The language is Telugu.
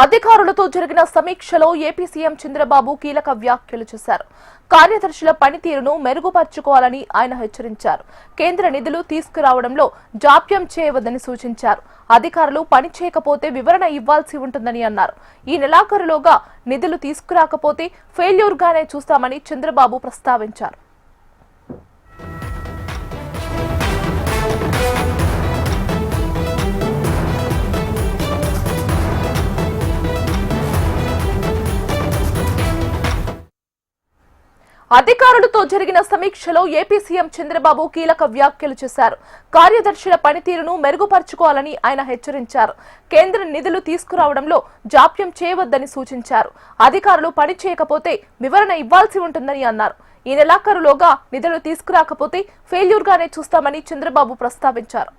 అధికారులతో జరిగిన సమీక్షలో ఏపీ సీఎం చంద్రబాబు కీలక వ్యాఖ్యలు చేశారు. కార్యదర్శుల పనితీరును మెరుగుపర్చుకోవాలని ఆయన హెచ్చరించారు. కేంద్ర నిధులు తీసుకురావడంలో జాప్యం చేయవద్దని సూచించారు. అధికారులు పని చేయకపోతే వివరణ ఇవ్వాల్సి ఉంటుందని అన్నారు. ఈ నెలాఖరులోగా నిధులు తీసుకురాకపోతే ఫెయిల్యూర్ గానే చూస్తామని చంద్రబాబు ప్రస్తావించారు. అధికారులతో జరిగిన సమీక్షలో ఏపీ సీఎం చంద్రబాబు కీలక వ్యాఖ్యలు చేశారు. కార్యదర్శుల పనితీరును మెరుగుపర్చుకోవాలని ఆయన హెచ్చరించారు. కేంద్ర నిధులు తీసుకురావడంలో జాప్యం చేయవద్దని సూచించారు. అధికారులు పని చేయకపోతే వివరణ ఇవ్వాల్సి ఉంటుందని అన్నారు. ఈ నెలాఖరులోగా నిధులు తీసుకురాకపోతే ఫెయిల్యూర్ గానే చూస్తామని చంద్రబాబు ప్రస్తావించారు.